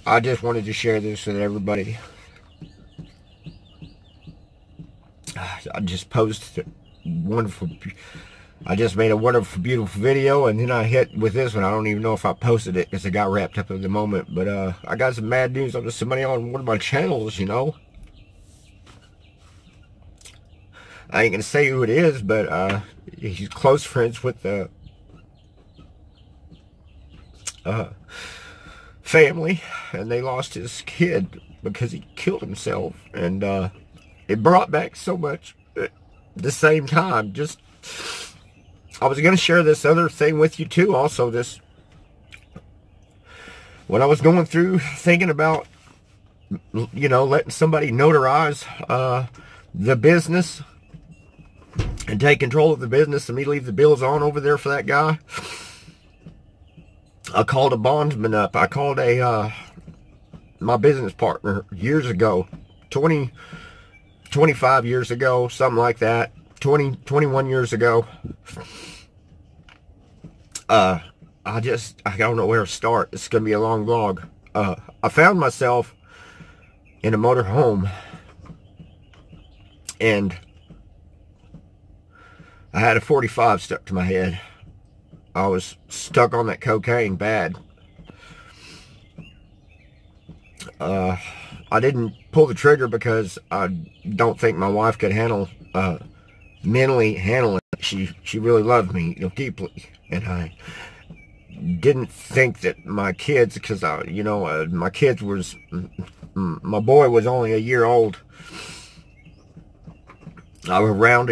I just wanted to share this with everybody. I just posted I just made a wonderful, beautiful video, and then I hit with this one. I don't even know if I posted it because I got wrapped up in the moment. But I got some mad news on somebody on one of my channels, you know. I ain't gonna say who it is, but he's close friends with the family, and they lost his kid because he killed himself, and it brought back so much at the same time. Just, I was going to share this other thing with you too, also. This, when I was going through thinking about, you know, letting somebody notarize the business and take control of the business and me leave the bills on over there for that guy, I called a bondsman up. I called my business partner years ago, 25 years ago, something like that, 21 years ago. I don't know where to start. It's going to be a long vlog. I found myself in a motor home, and I had a 45 stuck to my head. I was stuck on that cocaine bad. I didn't pull the trigger because I don't think my wife could mentally handle it. She really loved me, you know, deeply, and I didn't think that my kids, because my kids was, my boy was only a year old. I was around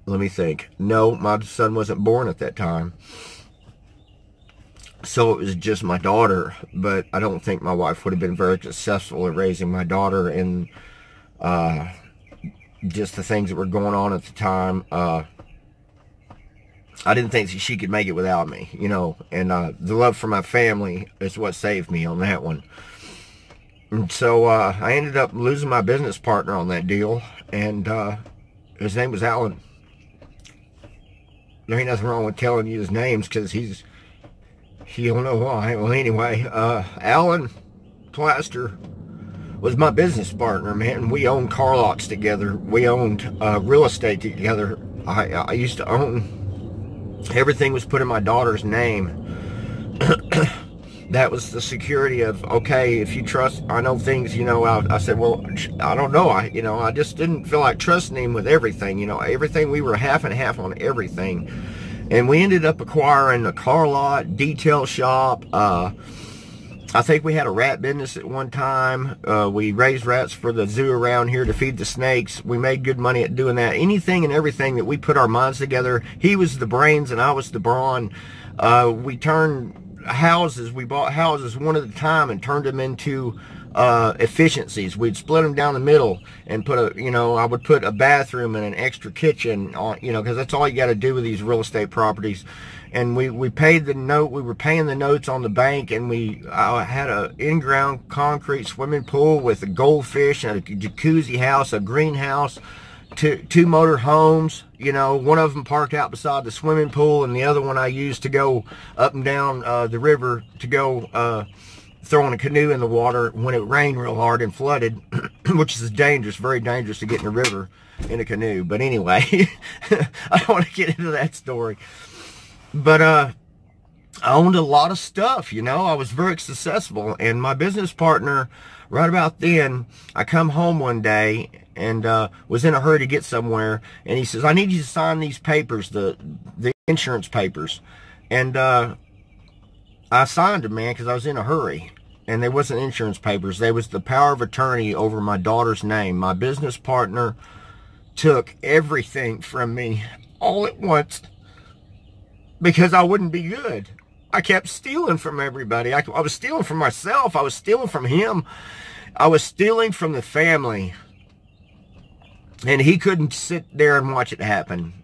let me think. No, my son wasn't born at that time. So it was just my daughter, but I don't think my wife would have been very successful in raising my daughter, and just the things that were going on at the time. I didn't think she could make it without me, you know, and the love for my family is what saved me on that one. And so I ended up losing my business partner on that deal, and his name was Alan. There ain't nothing wrong with telling you his names, because he don't know why. Well, anyway, Alan Plaster was my business partner, man. We owned car lots together. We owned real estate together. I used to own, everything was put in my daughter's name. That was the security of, okay, if you trust, I know things, you know. I said, well, I don't know. I just didn't feel like trusting him with everything, you know. Everything, we were half and half on everything. And we ended up acquiring a car lot, detail shop. I think we had a rat business at one time. We raised rats for the zoo around here to feed the snakes. We made good money at doing that. Anything and everything that we put our minds together. He was the brains and I was the brawn. We turned houses, we bought houses one at a time and turned them into efficiencies. We'd split them down the middle and put I would put a bathroom and an extra kitchen on, you know, because that's all you got to do with these real estate properties. And we paid the note. We were paying the notes on the bank, and I had a in-ground concrete swimming pool with a goldfish and a jacuzzi house, a greenhouse, two motor homes, you know. One of them parked out beside the swimming pool, and the other one I used to go up and down the river to go throwing a canoe in the water when it rained real hard and flooded, which is dangerous, very dangerous to get in the river in a canoe. But anyway, I don't want to get into that story. But I owned a lot of stuff, you know. I was very successful, and my business partner, right about then, I come home one day and was in a hurry to get somewhere, and he says, I need you to sign these papers, the insurance papers. And I signed them, man, because I was in a hurry, and they wasn't insurance papers. They was the power of attorney over my daughter's name. My business partner took everything from me all at once because I wouldn't be good. I kept stealing from everybody. I was stealing from myself. I was stealing from him. I was stealing from the family. And he couldn't sit there and watch it happen.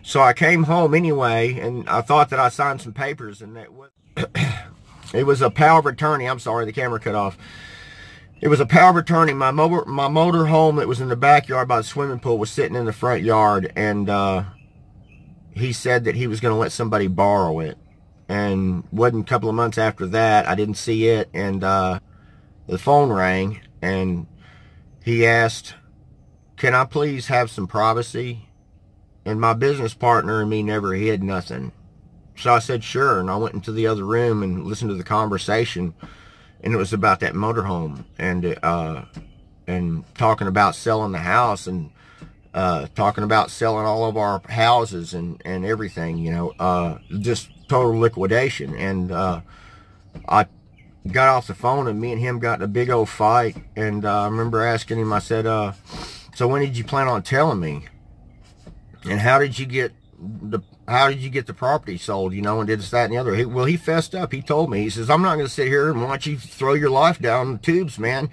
So I came home anyway, and I thought that I signed some papers, and that was it was a power of attorney. I'm sorry, the camera cut off. It was a power of attorney. My motor home that was in the backyard by the swimming pool was sitting in the front yard, and he said that he was going to let somebody borrow it. and wasn't a couple of months after that, I didn't see it, and the phone rang, and he asked, can I please have some privacy? And my business partner and me never hid nothing. So I said, sure, and I went into the other room and listened to the conversation, and it was about that motorhome, and talking about selling the house, and talking about selling all of our houses and everything, you know, just total liquidation. And I got off the phone, and me and him got in a big old fight. And I remember asking him, I said, so when did you plan on telling me? And how did you get the property sold, you know, and did this, that, and the other? He fessed up. He told me, he says, I'm not going to sit here and watch you throw your life down the tubes, man.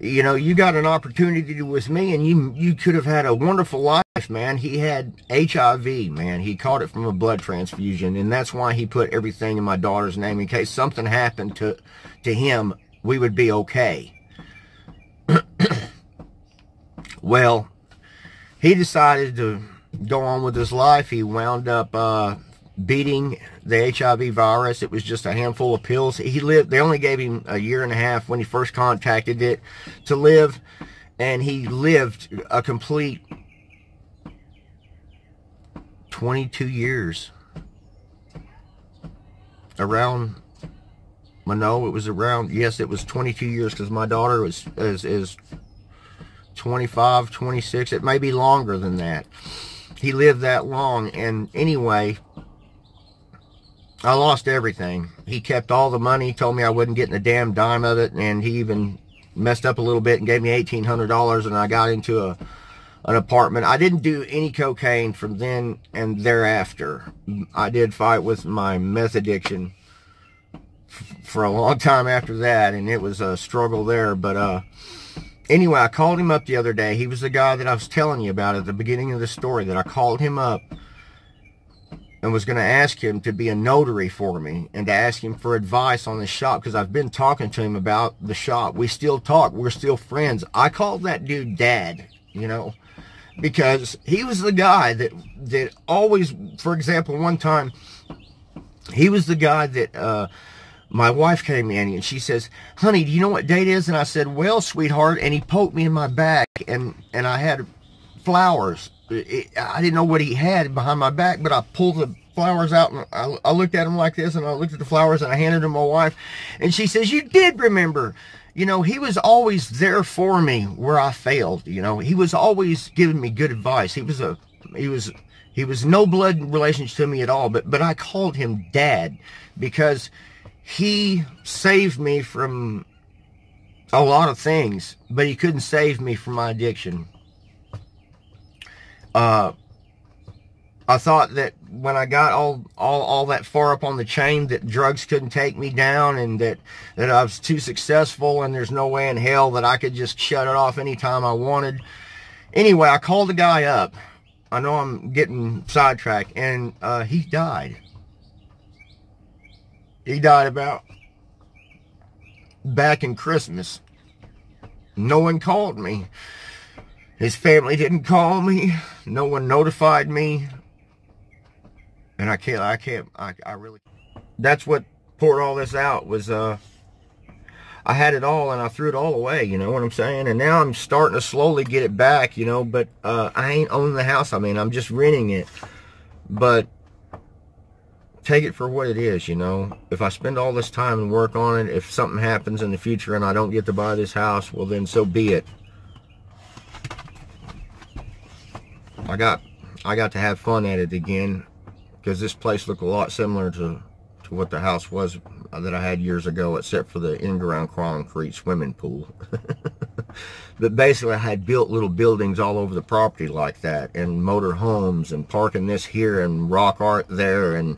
You know, you got an opportunity with me, and you could have had a wonderful life, man. He had HIV, man. He caught it from a blood transfusion, and that's why he put everything in my daughter's name. In case something happened to him, we would be okay. Well, he decided to go on with his life. He wound up beating the HIV virus. It was just a handful of pills. They only gave him a year and a half when he first contacted it to live, and he lived a complete 22 years. Around, well, no, it was around, yes, it was 22 years, because my daughter is 25, 26. It may be longer than that. He lived that long. And anyway, I lost everything. He kept all the money, told me I wasn't getting a damn dime of it, and he even messed up a little bit and gave me $1,800, and I got into an apartment. I didn't do any cocaine from then and thereafter. I did fight with my meth addiction for a long time after that, and it was a struggle there. But anyway, I called him up the other day. He was the guy that I was telling you about at the beginning of the story, that I called him up and was going to ask him to be a notary for me, and to ask him for advice on the shop, because I've been talking to him about the shop. We still talk. We're still friends. I called that dude Dad, you know, because he was the guy that always, for example, one time, he was the guy that my wife came in and she says, honey, do you know what date it is? And I said, well, sweetheart, and he poked me in my back, and I had flowers. I didn't know what he had behind my back, but I pulled the flowers out, and I looked at him like this, and I looked at the flowers, and I handed them to my wife, and she says, you did remember. You know, he was always there for me where I failed. You know, he was always giving me good advice. He was no blood relationship to me at all, but I called him Dad because he saved me from a lot of things, but he couldn't save me from my addiction. I thought that when I got all that far up on the chain, that drugs couldn't take me down, and that I was too successful, and there's no way in hell that I could just shut it off anytime I wanted. Anyway, I called the guy up. I know I'm getting sidetracked, and he died. He died about back in Christmas. No one called me. His family didn't call me. No one notified me. And I really, that's what poured all this out, was I had it all and I threw it all away, you know what I'm saying? And now I'm starting to slowly get it back, you know, but I ain't owning the house. I mean, I'm just renting it. But take it for what it is, you know. If I spend all this time and work on it, if something happens in the future and I don't get to buy this house, well then so be it. I got to have fun at it again, because this place looked a lot similar to what the house was that I had years ago, except for the in-ground concrete swimming pool. But basically I had built little buildings all over the property like that, and motor homes, and parking this here, and rock art there, and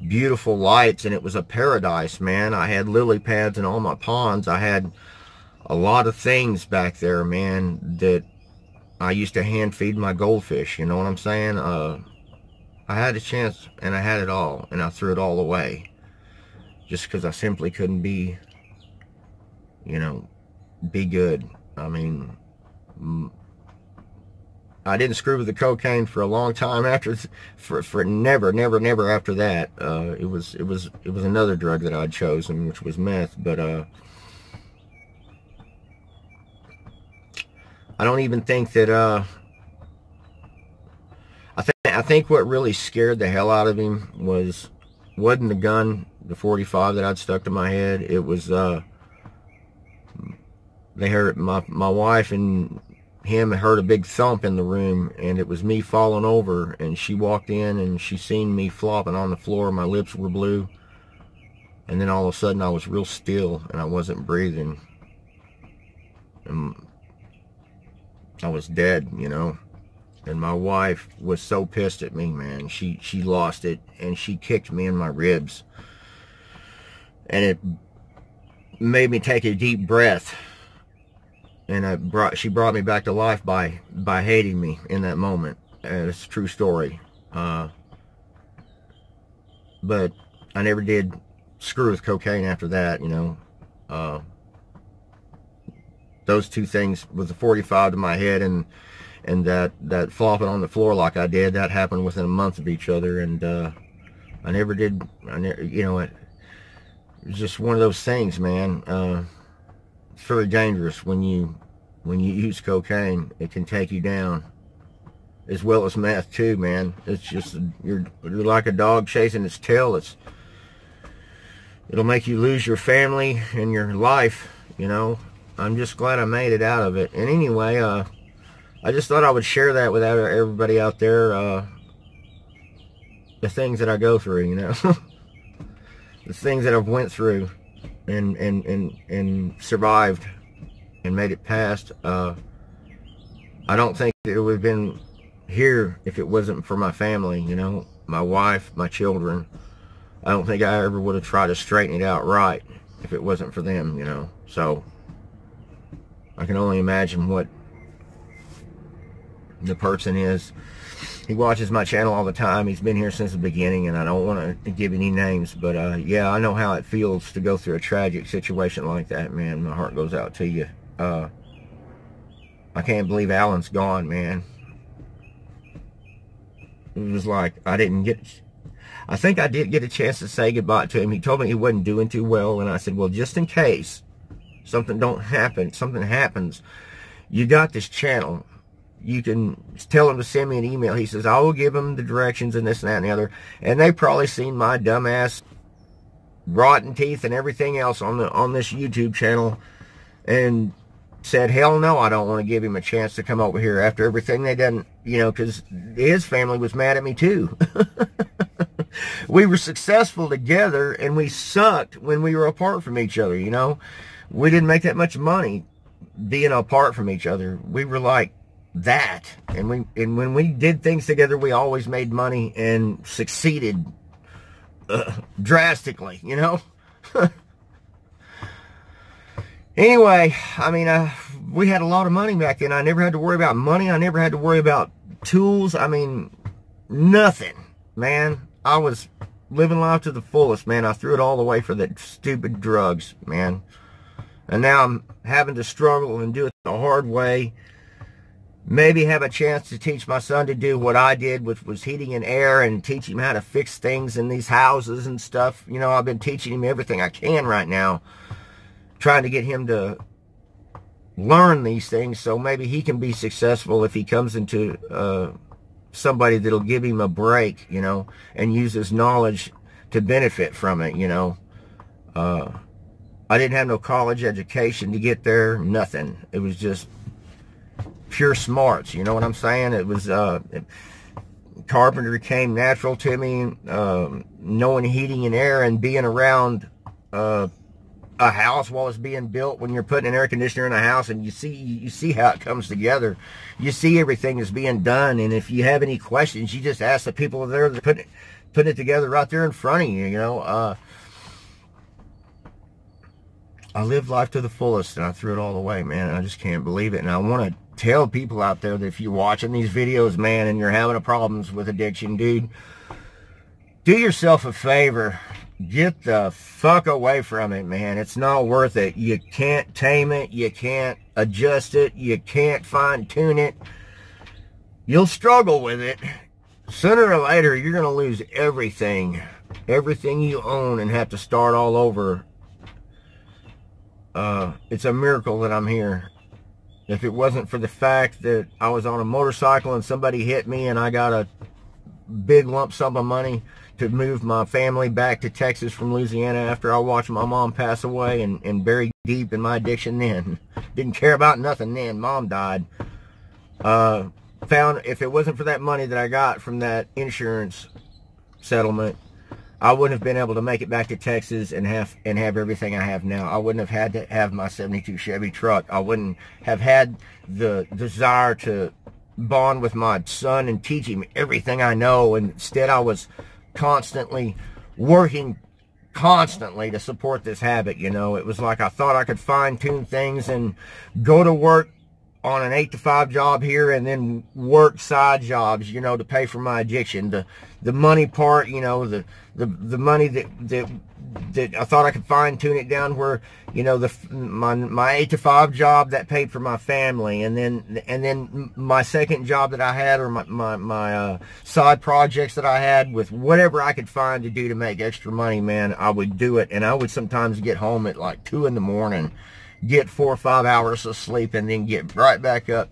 beautiful lights, and it was a paradise, man. I had lily pads in all my ponds. I had a lot of things back there, man, that I used to hand feed my goldfish, you know what I'm saying? I had a chance, and I had it all, and I threw it all away. Just because I simply couldn't be, you know, be good. I mean, I didn't screw with the cocaine for a long time after, for never after that. It was another drug that I'd chosen, which was meth. But I don't even think that. I think what really scared the hell out of him wasn't the gun, the 45 that I'd stuck to my head. It was they heard my wife and him heard a big thump in the room, and it was me falling over, and she walked in and she seen me flopping on the floor. My lips were blue, and then all of a sudden I was real still and I wasn't breathing, and I was dead, you know. And my wife was so pissed at me, man. She lost it, and she kicked me in my ribs, and it made me take a deep breath. And she brought me back to life by hating me in that moment. And it's a true story. But I never did screw with cocaine after that, you know. Those two things, with the 45 to my head and that flopping on the floor like I did, that happened within a month of each other. And I never did, you know, it was just one of those things, man. It's very dangerous when you use cocaine. It can take you down, as well as meth too, man. It's just, you're like a dog chasing its tail. It'll make you lose your family and your life, you know. I'm just glad I made it out of it. And anyway, I just thought I would share that with everybody out there, the things that I go through, you know. The things that I've went through and survived and made it past. I don't think it would have been here if it wasn't for my family, you know, my wife, my children. I don't think I ever would have tried to straighten it out right if it wasn't for them, you know. So I can only imagine what the person is. He watches my channel all the time. He's been here since the beginning, and I don't want to give any names, but yeah, I know how it feels to go through a tragic situation like that, man. My heart goes out to you. I can't believe Alan's gone, man. It was like I think I did get a chance to say goodbye to him. He told me he wasn't doing too well, and I said, well, just in case something happens, you got this channel. You can tell him to send me an email. He says, I will give him the directions and this and that and the other. And they probably seen my dumbass rotten teeth and everything else on this YouTube channel and said, hell no, I don't want to give him a chance to come over here after everything they done, you know, because his family was mad at me too. We were successful together, and we sucked when we were apart from each other, you know. We didn't make that much money being apart from each other. We were like that, and when we did things together, we always made money and succeeded drastically, you know. Anyway, I mean, we had a lot of money back then. I never had to worry about money. I never had to worry about tools. I mean, nothing, man. I was living life to the fullest, man. I threw it all away for that stupid drugs, man. And now I'm having to struggle and do it the hard way. Maybe have a chance to teach my son to do what I did, which was heating and air, and teach him how to fix things in these houses and stuff. You know, I've been teaching him everything I can right now, trying to get him to learn these things so maybe he can be successful if he comes into somebody that'll give him a break, you know, and use his knowledge to benefit from it, you know. I didn't have no college education to get there, nothing. It was just pure smarts, you know what I'm saying? It was, carpentry came natural to me, knowing heating and air and being around a house while it's being built. When you're putting an air conditioner in a house and you see how it comes together, you see everything is being done, and if you have any questions, you just ask the people there that put it together right there in front of you, you know. I lived life to the fullest, and I threw it all away, man. I just can't believe it. And I want to tell people out there that if you're watching these videos, man, and you're having problems with addiction, dude, do yourself a favor. Get the fuck away from it, man. It's not worth it. You can't tame it. You can't adjust it. You can't fine-tune it. you'll struggle with it. Sooner or later, you're going to lose everything. Everything you own and have to start all over. It's a miracle that I'm here. If it wasn't for the fact that I was on a motorcycle and somebody hit me and I got a big lump sum of money to move my family back to Texas from Louisiana after I watched my mom pass away and buried deep in my addiction then. Didn't care about nothing then. Mom died. Found if it wasn't for that money that I got from that insurance settlement, I wouldn't have been able to make it back to Texas and have everything I have now. I wouldn't have had to have my 72 Chevy truck. I wouldn't have had the desire to bond with my son and teach him everything I know. And instead, I was constantly working constantly to support this habit. You know, it was like I thought I could fine-tune things and go to work on an 8-to-5 job here and then work side jobs, you know, to pay for my addiction. The money part, you know, the money that I thought I could fine tune it down where, you know, my 8-to-5 job that paid for my family, and then my second job that I had, or my side projects that I had, with whatever I could find to do to make extra money, man, I would do it. And I would sometimes get home at like 2 in the morning, get 4 or 5 hours of sleep, and then get right back up,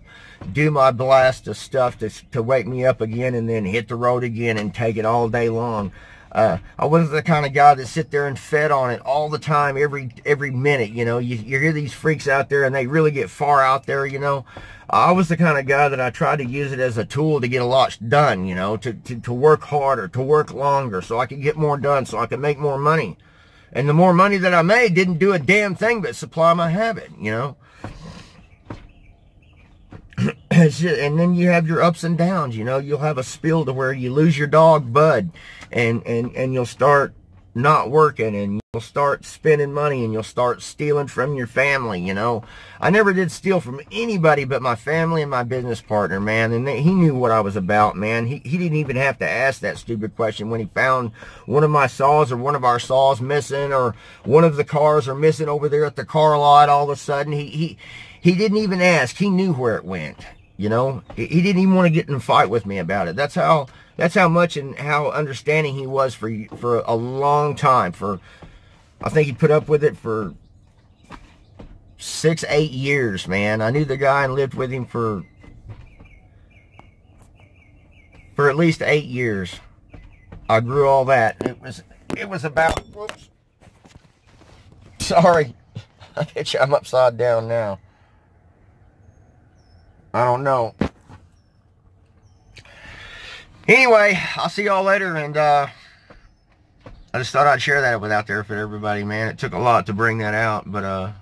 do my blast of stuff to wake me up again, and then hit the road again and take it all day long. I wasn't the kind of guy that sit there and fed on it all the time, every minute. You know, you hear these freaks out there and they really get far out there, you know. I was the kind of guy that I tried to use it as a tool to get a lot done, you know, to work harder, to work longer, so I could get more done, so I could make more money. And the more money that I made didn't do a damn thing but supply my habit, you know. And then you have your ups and downs, you know. You'll have a spill to where you lose your dog, Bud, and you'll start not working, and you'll start spending money, and you'll start stealing from your family, you know. I never did steal from anybody but my family and my business partner, man, and he knew what I was about, man. He didn't even have to ask that stupid question when he found one of my saws or one of our saws missing, or one of the cars are missing over there at the car lot. All of a sudden, he didn't even ask. He knew where it went, you know. He didn't even want to get in a fight with me about it. That's how much and how understanding he was for a long time. I think he put up with it for 6-8 years, man. I knew the guy and lived with him for at least 8 years. I grew all that. It was about, whoops. Sorry. I bet you I'm upside down now. I don't know. Anyway, I'll see y'all later, and I just thought I'd share that out there for everybody, man. It took a lot to bring that out, but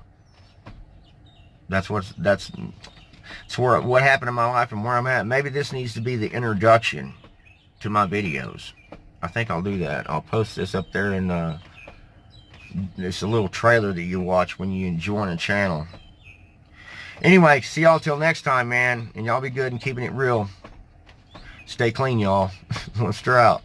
that's what happened in my life and where I'm at. Maybe this needs to be the introduction to my videos. I think I'll do that. I'll post this up there, and it's a little trailer that you watch when you join a channel. Anyway, see y'all till next time, man. And y'all be good and keeping it real. Stay clean, y'all. Let's out.